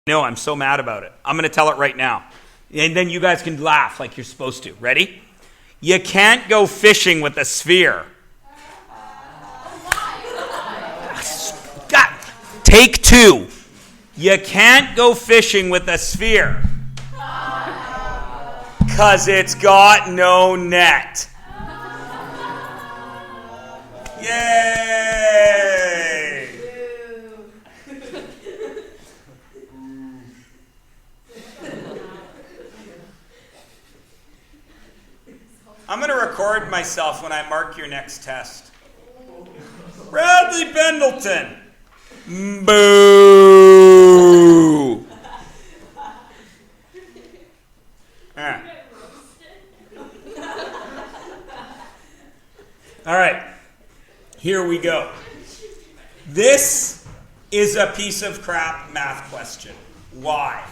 No, I'm so mad about it. I'm going to tell it right now. And then you guys can laugh like you're supposed to. Ready? You can't go fishing with a sphere. God, take two. You can't go fishing with a sphere. Because it's got no net. Yay! I'm going to record myself when I mark your next test. Bradley Pendleton. Boo. Ah. All right. Here we go. This is a piece of crap math question. Why?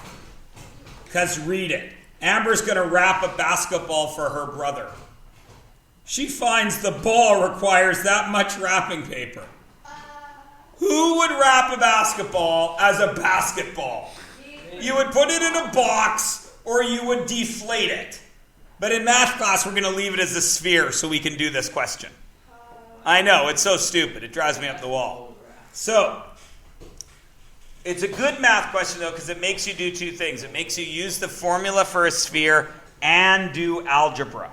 Because read it. Amber's going to wrap a basketball for her brother. She finds the ball requires that much wrapping paper. Who would wrap a basketball as a basketball? You would put it in a box or you would deflate it. But in math class, we're going to leave it as a sphere so we can do this question. I know, it's so stupid. It drives me up the wall. So, it's a good math question, though, because it makes you do two things. It makes you use the formula for a sphere and do algebra.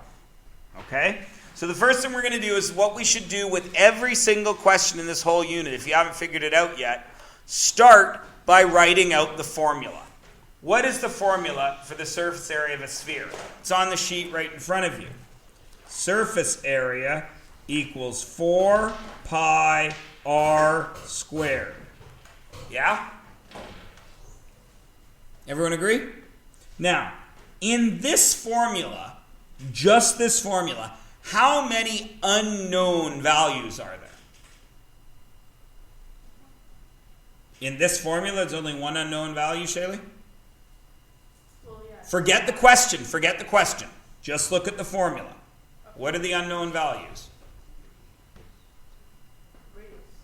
Okay? So the first thing we're going to do is what we should do with every single question in this whole unit. If you haven't figured it out yet, start by writing out the formula. What is the formula for the surface area of a sphere? It's on the sheet right in front of you. Surface area equals 4 pi r squared. Yeah? Everyone agree? Now, in this formula, just this formula, how many unknown values are there? In this formula, there's only one unknown value, Shaylee? Well, yeah. Forget the question. Forget the question. Just look at the formula. Okay. What are the unknown values?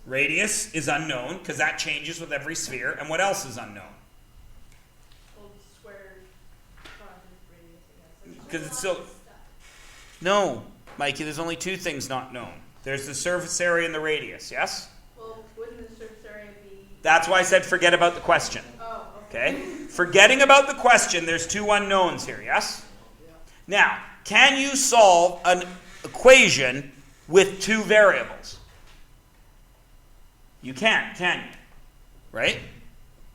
Radius is unknown because that changes with every sphere. And what else is unknown? Well, squared radius, I guess. Because it's so... No, Mikey, there's only two things not known. There's the surface area and the radius, yes? Well, wouldn't the surface area be... That's why I said forget about the question. Oh, okay. Forgetting about the question, there's two unknowns here, yes? Yeah. Now, can you solve an equation with two variables? You can't, can you? Right?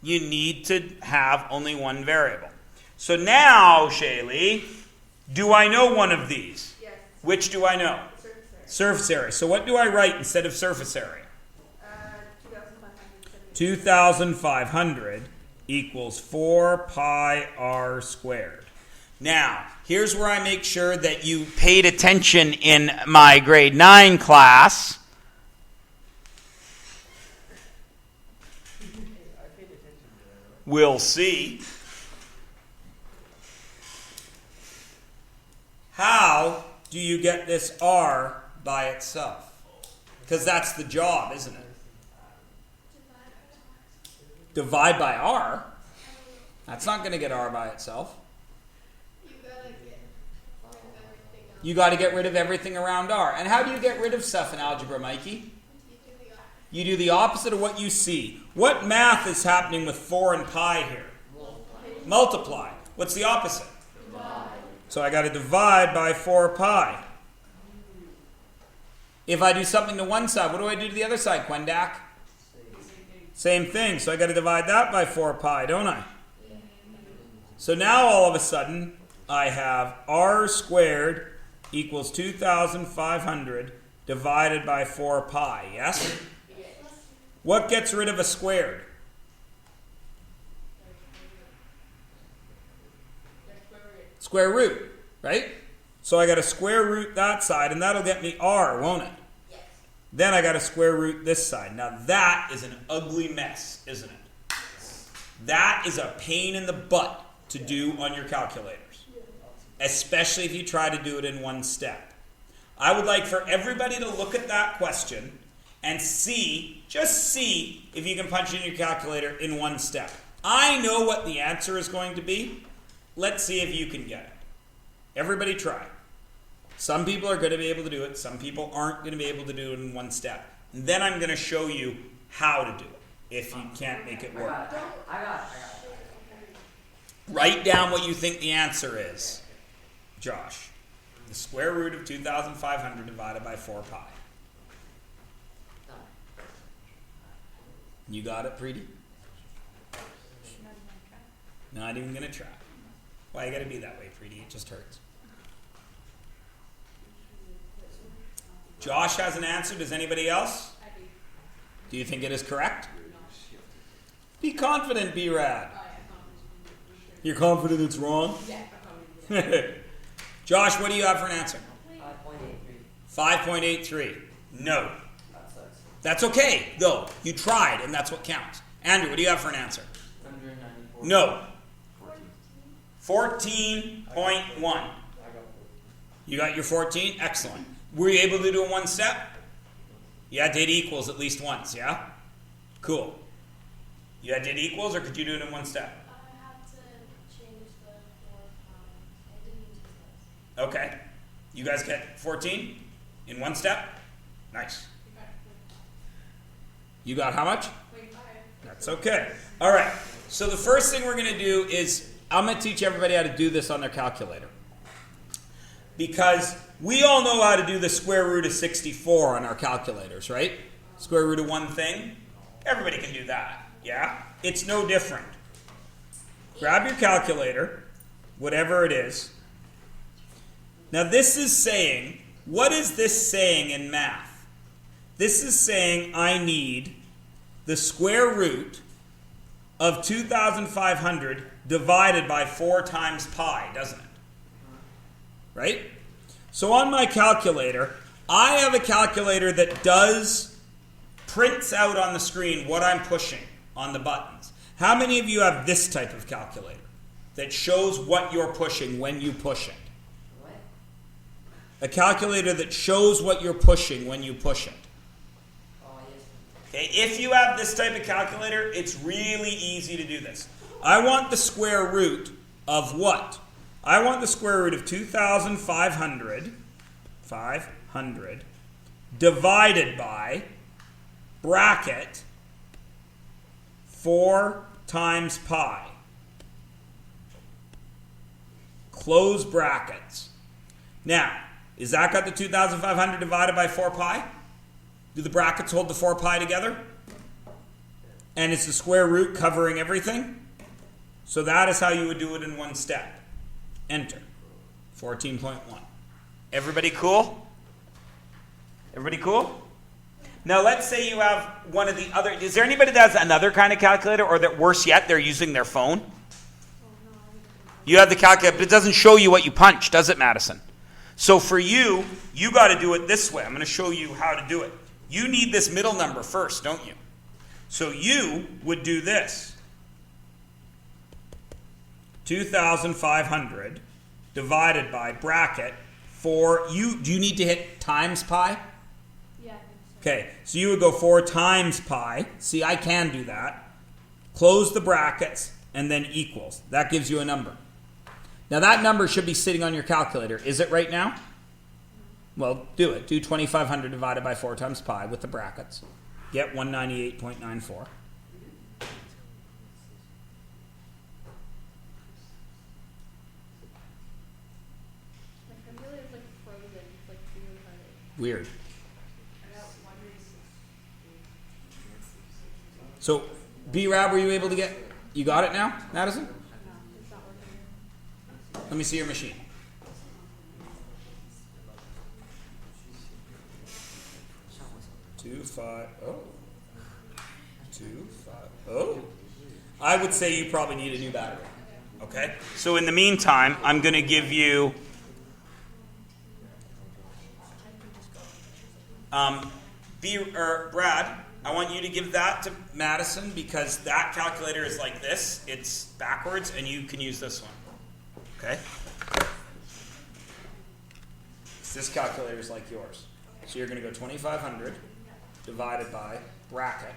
You need to have only one variable. So now, Shaylee, do I know one of these? Yes. Which do I know? Surface area. Surface area. So what do I write instead of surface area? 2,500. 2,500 equals 4 pi r squared. Now, here's where I make sure that you paid attention in my grade 9 class. We'll see. How do you get this r by itself? Because that's the job, isn't it? Divide by r? That's not going to get r by itself. You got to get rid of everything around r. And how do you get rid of stuff in algebra, Mikey? You do the opposite of what you see. What math is happening with 4 and pi here? Multiply. What's the opposite? Divide. So I got to divide by 4 pi. If I do something to one side, what do I do to the other side, Quendak? Same thing. So I got to divide that by 4 pi, don't I? So now all of a sudden, I have r squared equals 2,500 divided by 4 pi, yes? What gets rid of a squared? Square root, right? So I got to square root that side, and that'll get me r, won't it? Yes. Then I got to square root this side. Now that is an ugly mess, isn't it? That is a pain in the butt to do on your calculators, especially if you try to do it in one step. I would like for everybody to look at that question and see, just see if you can punch in your calculator in one step. I know what the answer is going to be. Let's see if you can get it. Everybody try. Some people are going to be able to do it. Some people aren't going to be able to do it in one step. And then I'm going to show you how to do it if you can't make it work. I got it. Write down what you think the answer is, Josh. The square root of 2,500 divided by 4 pi. You got it, Preeti? Not even going to try. Why you got to be that way, Preeti? It just hurts. Josh has an answer. Does anybody else? I do. Do you think it is correct? Be confident, B-Rad. You're confident it's wrong? Yeah. Josh, what do you have for an answer? 5.83. 5.83. No. That sucks. That's okay, though. You tried, and that's what counts. Andrew, what do you have for an answer? 194. No. 14. 14.1. You got your 14? Excellent. Were you able to do it in one step? You had to hit equals at least once, yeah? Cool. You had to hit equals, or could you do it in one step? I have to change the 4 times. I didn't use this. Okay. You guys get 14 in one step? Nice. You got how much? 25. That's okay. All right. So the first thing we're going to do is I'm going to teach everybody how to do this on their calculator. Because we all know how to do the square root of 64 on our calculators, right? Square root of one thing. Everybody can do that. Yeah? It's no different. Grab your calculator, whatever it is. Now this is saying, what is this saying in math? This is saying I need the square root of 2,500 divided by 4 times pi, doesn't it? Right? So on my calculator, I have a calculator that prints out on the screen what I'm pushing on the buttons. How many of you have this type of calculator that shows what you're pushing when you push it? What? A calculator that shows what you're pushing when you push it. Oh, yes. Okay, if you have this type of calculator, it's really easy to do this. I want the square root of what? I want the square root of 2,500 divided by bracket 4 times pi. Close brackets. Now, is that got the 2,500 divided by 4 pi? Do the brackets hold the 4 pi together? And it's the square root covering everything? So that is how you would do it in one step. Enter. 14.1. Everybody cool? Everybody cool? Now let's say you have one of the other... Is there anybody that has another kind of calculator, or that worse yet, they're using their phone? You have the calculator, but it doesn't show you what you punch, does it, Madison? So for you, you got to do it this way. I'm going to show you how to do it. You need this middle number first, don't you? So you would do this. 2,500 divided by bracket 4. Do you need to hit times pi? Yeah, I think so. Okay, so you would go 4 times pi. See, I can do that. Close the brackets and then equals. That gives you a number. Now that number should be sitting on your calculator. Is it right now? Well, do it. Do 2,500 divided by 4 times pi with the brackets. Get 198.94. My calculator's like frozen. It's like really hard. Weird. I got 186. So, B-Rab, were you able to get... You got it now, Madison? No, it's not working. Let me see your machine. 250. I would say you probably need a new battery. Okay? So in the meantime, I'm going to give you... Brad, I want you to give that to Madison, because that calculator is like this. It's backwards, and you can use this one. Okay? This calculator is like yours. So you're going to go 2,500 divided by bracket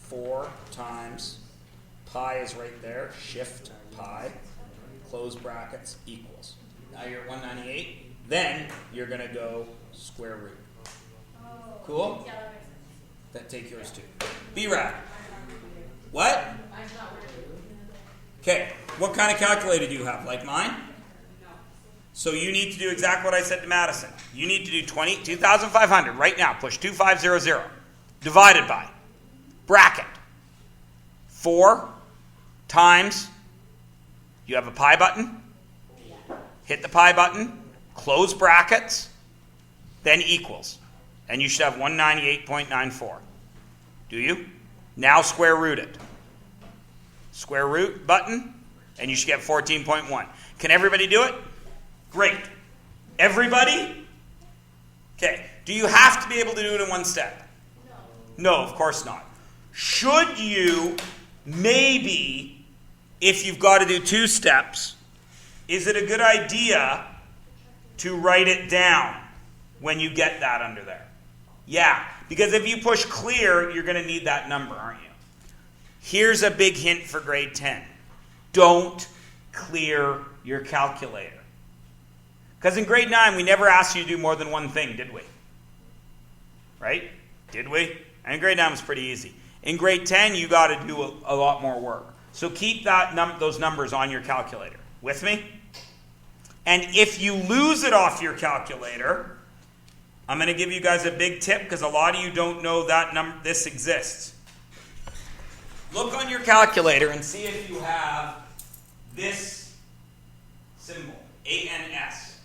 4 times Pi is right there. Shift pi, close brackets, equals. Now you're at 198. Then you're going to go square root. Cool? Yeah, that makes sense. That take yours too. B-Rad. What? Okay. What kind of calculator do you have? Like mine? So you need to do exactly what I said to Madison. You need to do 2,500 right now. Push 2500. Divided by bracket 4 times. You have a pi button. Hit the pi button. Close brackets. Then equals. And you should have 198.94. Do you? Now square root it. Square root button. And you should get 14.1. Can everybody do it? Great. Everybody? Okay. Do you have to be able to do it in one step? No, of course not. Should you, maybe, if you've got to do 2 steps, is it a good idea to write it down when you get that under there? Yeah, because if you push clear, you're going to need that number, aren't you? Here's a big hint for grade 10. Don't clear your calculator. Because in grade 9, we never asked you to do more than one thing, did we? Right? Did we? And grade 9 was pretty easy. In grade 10, you got to do a lot more work. So keep those numbers on your calculator. With me? And if you lose it off your calculator, I'm going to give you guys a big tip because a lot of you don't know that this exists. Look on your calculator and see if you have this symbol, ANS.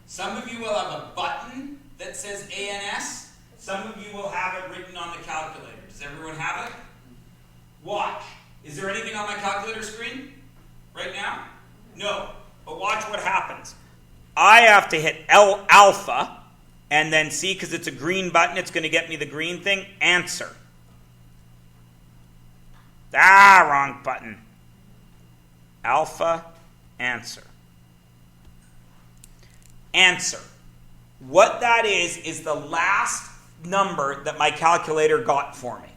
Some of you will have a button that says ANS. Some of you will have it written on the calculator. Does everyone have it? Watch. Is there anything on my calculator screen right now? No. But watch what happens. I have to hit alpha and then see, because it's a green button, it's going to get me the green thing. Answer. Wrong button. Alpha, answer. Answer. What that is the last number that my calculator got for me.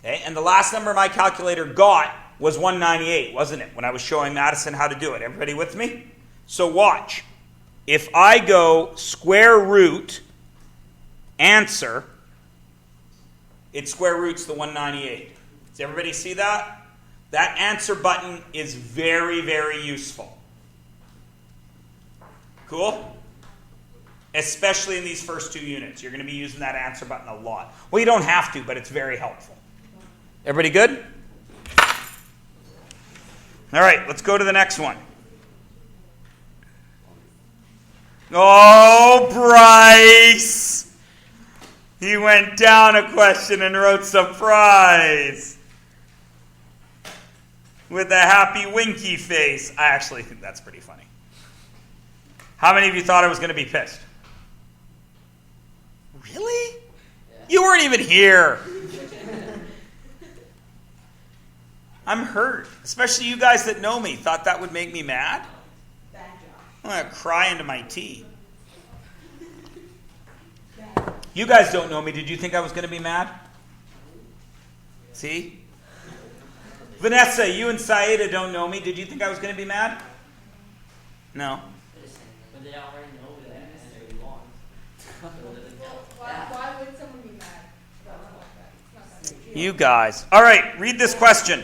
Okay, and the last number my calculator got was 198, wasn't it? When I was showing Madison how to do it. Everybody with me? So watch. If I go square root answer, it square roots the 198. Does everybody see that? That answer button is very, very useful. Cool? Especially in these first 2 units. You're going to be using that answer button a lot. Well, you don't have to, but it's very helpful. Everybody good? All right, let's go to the next one. Oh, Bryce! He went down a question and wrote surprise with a happy winky face. I actually think that's pretty funny. How many of you thought I was going to be pissed? Really? Yeah. You weren't even here. I'm hurt. Especially you guys that know me thought that would make me mad. Bad job. I'm going to cry into my tea. You guys don't know me. Did you think I was going to be mad? See? Vanessa, you and Saida don't know me. Did you think I was going to be mad? No. But they already know that answer we want. Why would someone be mad about something like that? It's not that big. You guys. All right, read this question.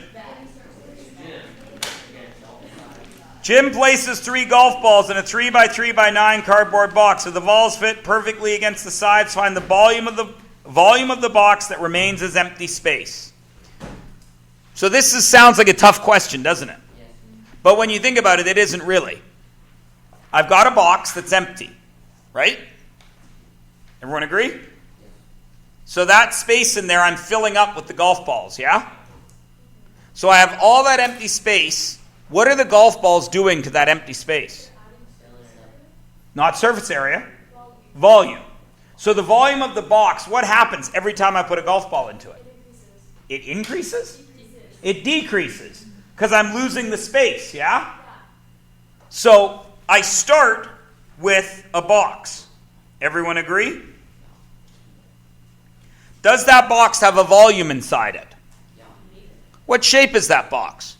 Jim places 3 golf balls in a 3x3x9 cardboard box. So the balls fit perfectly against the sides. Find the volume of the box that remains as empty space. So this sounds like a tough question, doesn't it? Yes. But when you think about it, it isn't really. I've got a box that's empty, right? Everyone agree? Yes. So that space in there I'm filling up with the golf balls, yeah? So I have all that empty space. What are the golf balls doing to that empty space? Not surface area, volume. So the volume of the box, what happens every time I put a golf ball into it? It increases? It decreases. Because I'm losing the space, yeah? So I start with a box. Everyone agree? Does that box have a volume inside it? What shape is that box?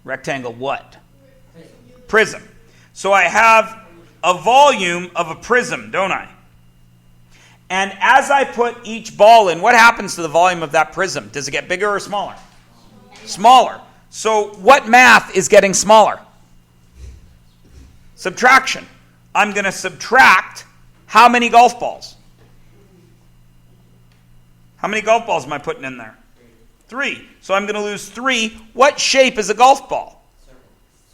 Rectangle what? Prism. So I have a volume of a prism, don't I? And as I put each ball in, what happens to the volume of that prism? Does it get bigger or smaller? Smaller. So what math is getting smaller? Subtraction. I'm going to subtract how many golf balls? How many golf balls am I putting in there? 3. So I'm going to lose 3. What shape is a golf ball?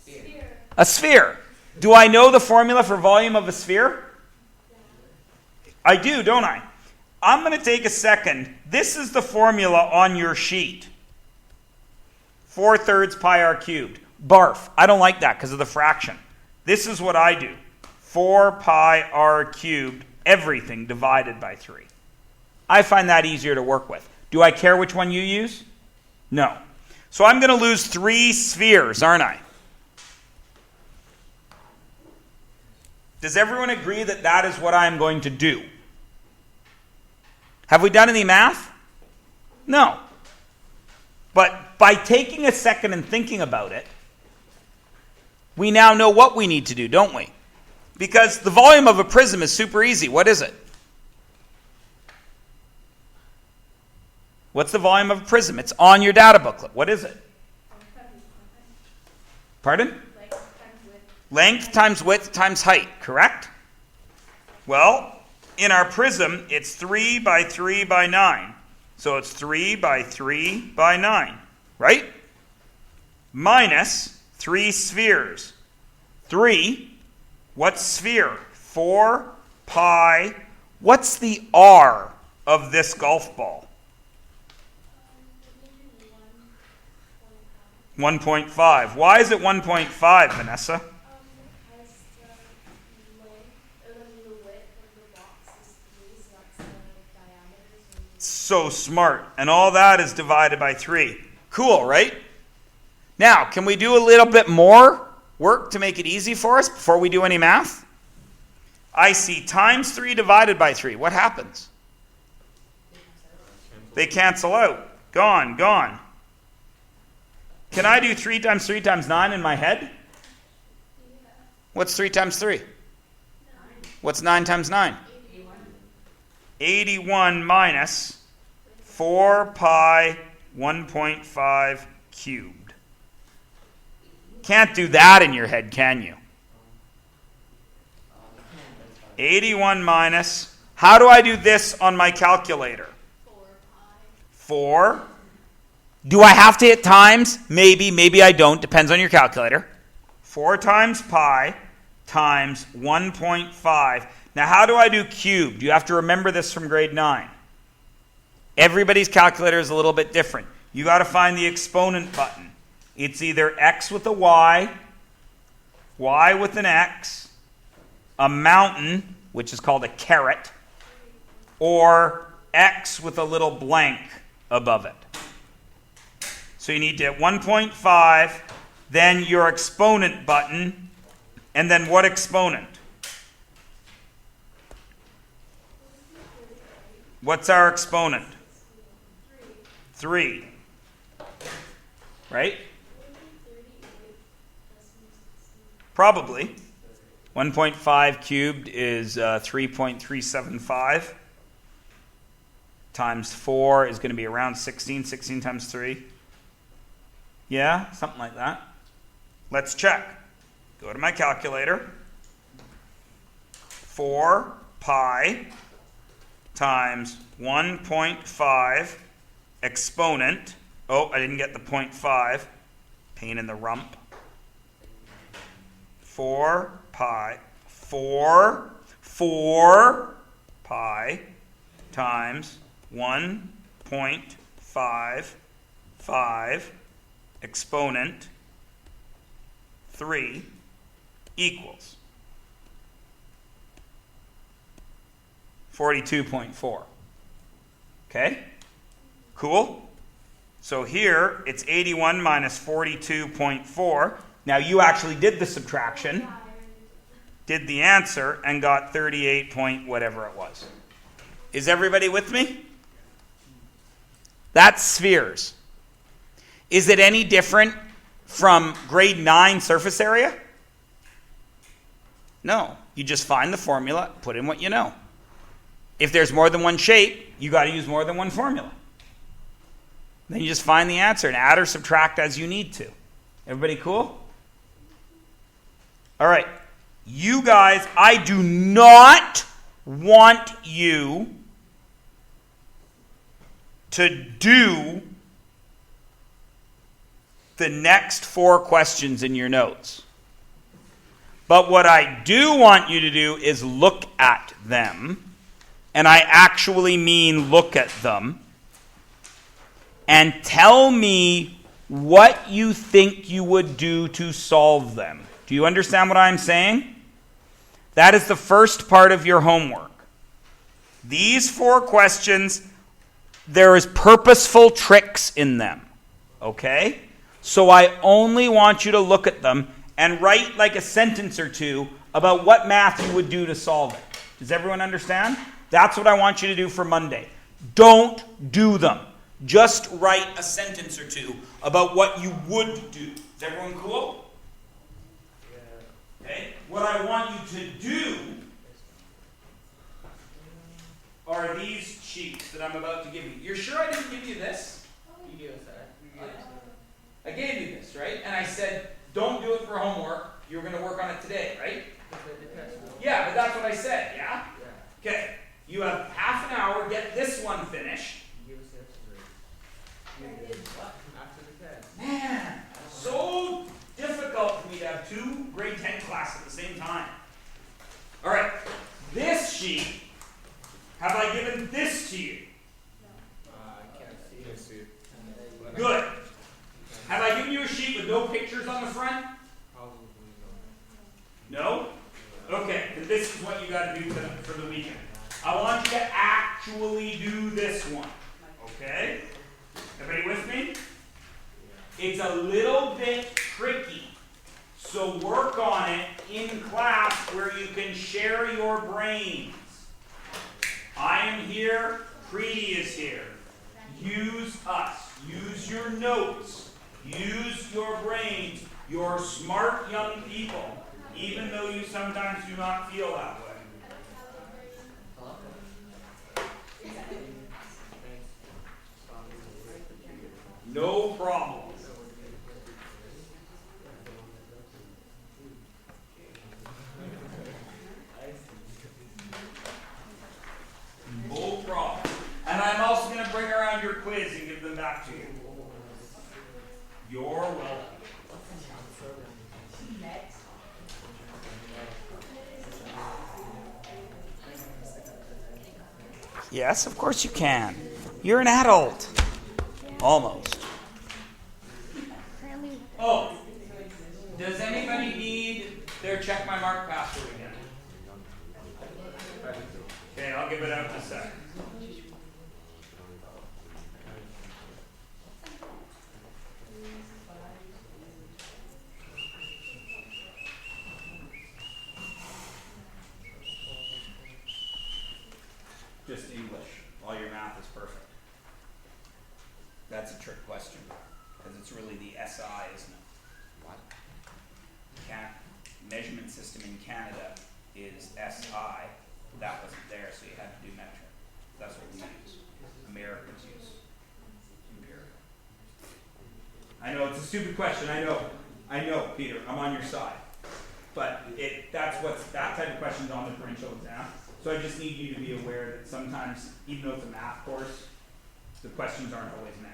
Sphere. A sphere. Do I know the formula for volume of a sphere? I do, don't I? I'm going to take a second. This is the formula on your sheet. 4/3 pi r cubed. Barf. I don't like that because of the fraction. This is what I do. 4 pi r cubed, everything divided by 3. I find that easier to work with. Do I care which one you use? No. So I'm going to lose 3 spheres, aren't I? Does everyone agree that that is what I'm going to do? Have we done any math? No. But by taking a second and thinking about it, we now know what we need to do, don't we? Because the volume of a prism is super easy. What is it? What's the volume of a prism? It's on your data booklet. What is it? Pardon? Length times width times height, correct? Well, in our prism, it's 3 by 3 by 9. So it's 3 by 3 by 9, right? Minus 3 spheres. 3, what's sphere? 4 pi. What's the R of this golf ball? 1.5. Why is it 1.5, Vanessa? Because the length, or the width of the box is 3, so that's the diameter. So smart. And all that is divided by 3. Cool, right? Now, can we do a little bit more work to make it easy for us before we do any math? I see times 3 divided by 3. What happens? They cancel out. Gone, gone. Can I do 3 times 3 times 9 in my head? What's 3 times 3? 9. What's 9 times 9? 81 minus 4 pi 1.5 cubed. Can't do that in your head, can you? 81 minus. How do I do this on my calculator? 4. Do I have to hit times? Maybe, maybe I don't. Depends on your calculator. 4 times pi times 1.5. Now, how do I do cubed? You have to remember this from grade 9. Everybody's calculator is a little bit different. You got to find the exponent button. It's either x with a y with an x, a mountain, which is called a caret, or x with a little blank above it. So you need to hit 1.5, then your exponent button, and then what exponent? What's our exponent? 3. Right? Probably. 1.5 cubed is 3.375. Times 4 is going to be around 16. 16 times 3. Yeah, something like that. Let's check. Go to my calculator. 4 pi times 1.5 exponent. Oh, I didn't get the 0.5. Pain in the rump. 4 pi times 1.55 exponent 3 equals 42.4. Okay? Cool? So here, it's 81 minus 42.4. Now you actually did the subtraction, did the answer, and got 38 point whatever it was. Is everybody with me? That's spheres. Is it any different from grade 9 surface area? No. You just find the formula, put in what you know. If there's more than one shape, you got to use more than one formula. Then you just find the answer and add or subtract as you need to. Everybody cool? All right. You guys, I do not want you to do the next 4 questions in your notes. But what I do want you to do is look at them, and I actually mean look at them, and tell me what you think you would do to solve them. Do you understand what I'm saying? That is the first part of your homework. These 4 questions, there is purposeful tricks in them. Okay? So I only want you to look at them and write like a sentence or two about what math you would do to solve it. Does everyone understand? That's what I want you to do for Monday. Don't do them. Just write a sentence or two about what you would do. Is everyone cool? Okay. What I want you to do are these sheets that I'm about to give you. You're sure I didn't give you this? You gave us that. I gave you this, right? And I said, don't do it for homework. You're going to work on it today, right? Yeah, but that's what I said, yeah? Yeah. Okay. You have half an hour. Get this one finished. You gave us the extra. You did what? After the test. Man, so difficult for me to have 2 grade 10 classes at the same time. All right. This sheet, have I given this to you? I can't see. Can't see it. Good. Have I given you a sheet with no pictures on the front? Probably No? Okay, then this is what you got to do for the weekend. I want you to actually do this one. Okay? Everybody with me? It's a little bit tricky. So work on it in class where you can share your brains. I am here. Preeti is here. Use us. Use your notes. Use your brains. You're smart young people, even though you sometimes do not feel that way. No problem. No problem. And I'm also going to bring around your quiz and give them back to you. You're welcome. Yes, of course you can. You're an adult. Almost. Oh, does anybody need their check my mark password again? Okay, I'll give it out in a sec. Just English. All your math is perfect. That's a trick question. Because it's really the SI, isn't it? What? Measurement system in Canada is SI. That wasn't there, so you had to do metric. That's what we use. Americans use empirical. I know it's a stupid question. I know, Peter. I'm on your side. But that type of question's on the provincial exam. So I just need you to be aware that sometimes, even though it's a math course, the questions aren't always math.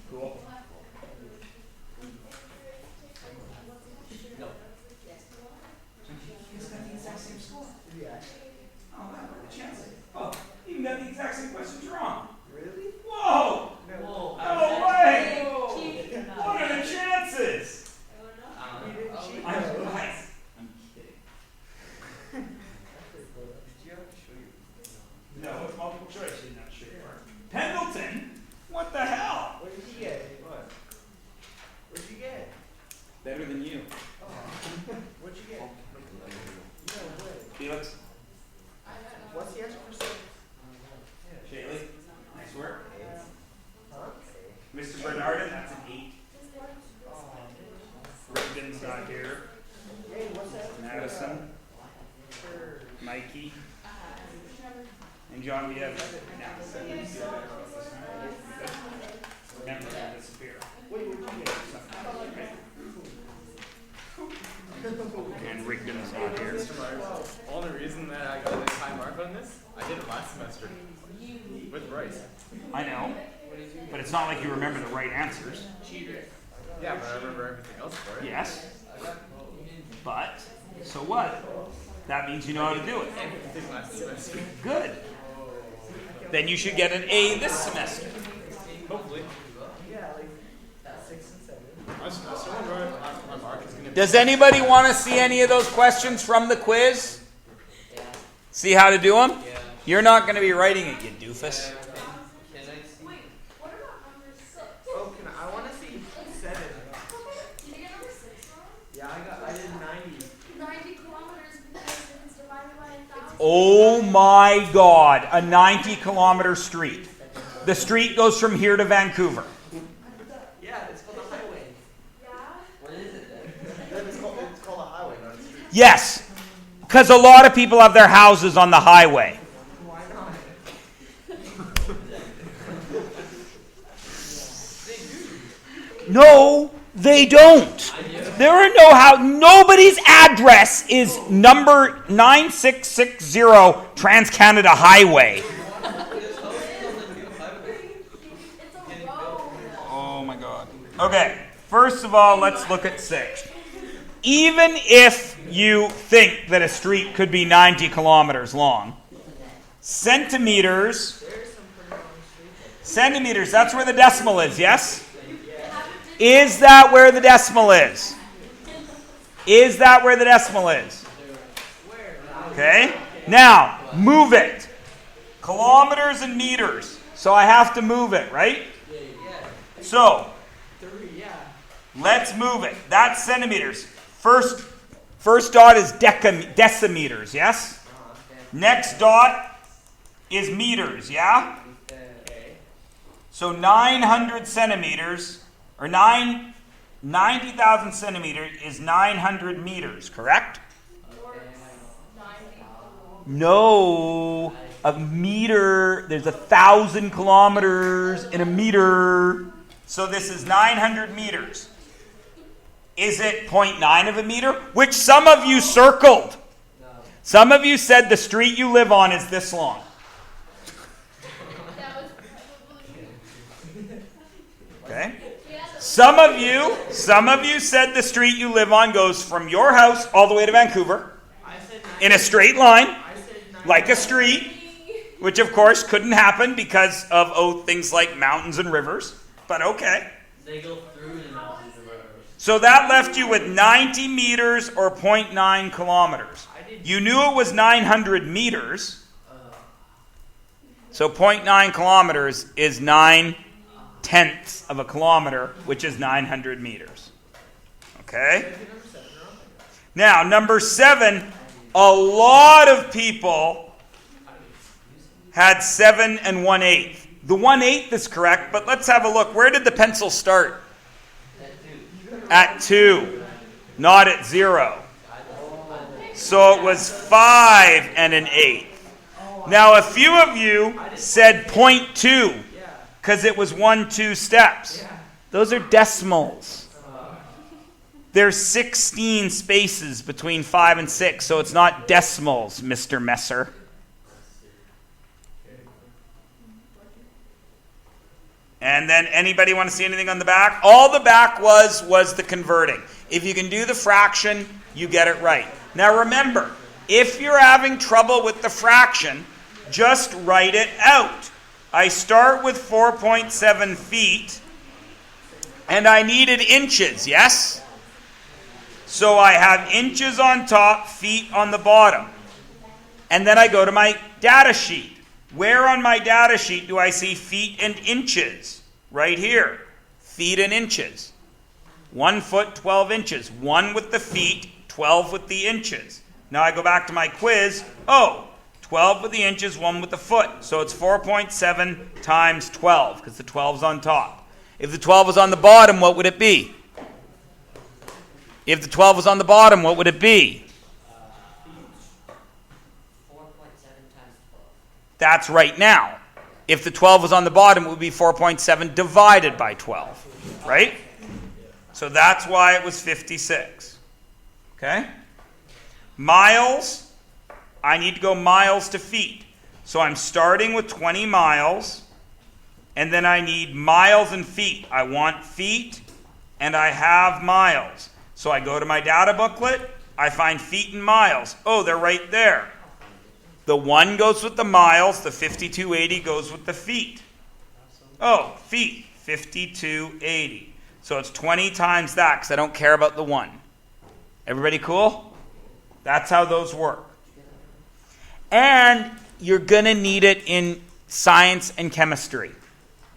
Cool? No. He's got the exact same score. Oh, wow, what are the chances? Oh, you even got the exact same questions wrong. Really? Whoa! Whoa. No way! What are the chances? I'm kidding. Did you have to show you? No, it's multiple choice. You're not sure. Pendleton? What the heck? Arden, that's an 8. Rigdon's not here. Madison. Mikey. And John, we have now. Remember to disappear. And Rigdon's not here. The only reason that I got this high mark on this, I did it last semester with Bryce. I know, but it's not like you remember the right answers. Yeah, but I remember everything else for it. Yes, but so what? That means you know how to do it. Everything last semester. Good. Then you should get an A this semester. Hopefully. Yeah, like 6 and 7. Someone wrote my mark is going to be. Does anybody want to see any of those questions from the quiz? See how to do them? Yeah. You're not going to be writing it, you doofus. Can I see? Wait, what about number 6? Oh, I want to see 7. Did you get number 6 wrong? Yeah, I did 90. 90 kilometers because if it's divided by 1,000. Oh my God, a 90-kilometer street. The street goes from here to Vancouver. Yeah, it's called a highway. Yeah? What is it then? It's called a highway, not a street. Yes, because a lot of people have their houses on the highway. Why not? No, they don't. There are no house. Nobody's address is number 9660 Trans-Canada Highway. It's a road. Oh my God. Okay, first of all, let's look at 6. Even if you think that a street could be 90 kilometers long, centimeters, that's where the decimal is, yes? Is that where the decimal is? Is that where the decimal is? Okay. Now, move it. Kilometers and meters. So I have to move it, right? So, let's move it. That's centimeters. First dot is decimeters, yes? Next dot is meters, yeah? So 900 centimeters, or 90,000 centimeters is 900 meters, correct? No, a meter, there's 1,000 kilometers in a meter. So this is 900 meters. Is it 0.9 of a meter? Which some of you circled. Some of you said the street you live on is this long. That was probably. Okay? Some of you said the street you live on goes from your house all the way to Vancouver in a straight line, like a street, which of course couldn't happen because of things like mountains and rivers, but okay. They go through the mountains and rivers. So that left you with 90 meters or 0.9 kilometers. You knew it was 900 meters, so 0.9 kilometers is 9/10 of a kilometer, which is 900 meters. Okay? Now, number 7, a lot of people had 7 and 1/8. The 1/8 is correct, but let's have a look. Where did the pencil start? At 2, not at 0. So it was 5 and an 8. Now, a few of you said 0.2 because it was 1, 2 steps. Those are decimals. There's 16 spaces between 5 and 6, so it's not decimals, Mr. Messer. And then anybody want to see anything on the back? All the back was the converting. If you can do the fraction, you get it right. Now remember, if you're having trouble with the fraction, just write it out. I start with 4.7 feet, and I needed inches, yes? So I have inches on top, feet on the bottom. And then I go to my data sheet. Where on my data sheet do I see feet and inches? Right here. Feet and inches. 1 foot, 12 inches. 1 with the feet, 12 with the inches. Now I go back to my quiz. 12 with the inches, 1 with the foot. So it's 4.7 times 12, because the 12's on top. If the 12 was on the bottom, what would it be? If the 12 was on the bottom, what would it be? 4.7 times 12. That's right now. If the 12 was on the bottom, it would be 4.7 divided by 12, right? So that's why it was 56. Okay? Miles, I need to go miles to feet. So I'm starting with 20 miles, and then I need miles and feet. I want feet, and I have miles. So I go to my data booklet, I find feet and miles. Oh, they're right there. The 1 goes with the miles, the 5280 goes with the feet. Oh, feet, 5280. So it's 20 times that, because I don't care about the 1. Everybody cool? That's how those work. And you're going to need it in science and chemistry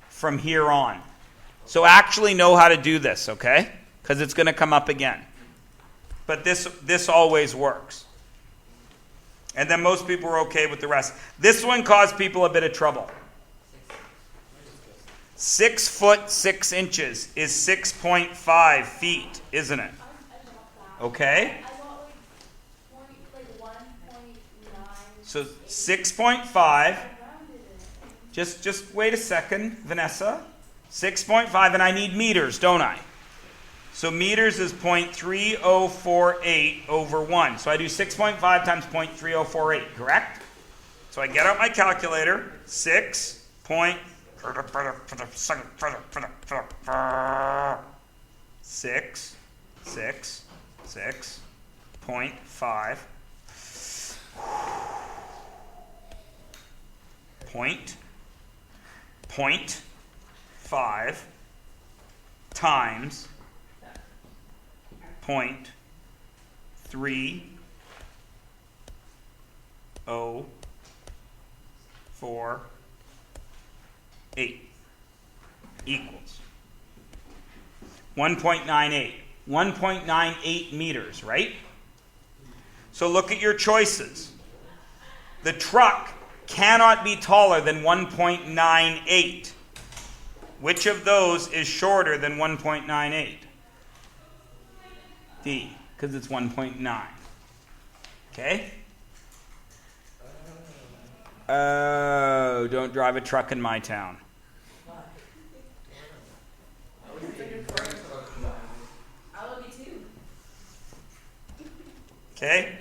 from here on. So actually know how to do this, okay? Because it's going to come up again. But this always works. And then most people are okay with the rest. This one caused people a bit of trouble. 6 foot 6 inches is 6.5 feet, isn't it? Okay? I got like 1.9. So 6.5. Just wait a second, Vanessa. 6.5, and I need meters, don't I? So meters is 0.3048 over 1. So I do 6.5 times 0.3048, correct? So I get out my calculator, 6 point... 6.5 point 5 times 0.3048 equals 1.98. 1.98 meters, right? So look at your choices. The truck cannot be taller than 1.98. Which of those is shorter than 1.98? D, because it's 1.9. Okay? Oh, don't drive a truck in my town. I would be too. Okay?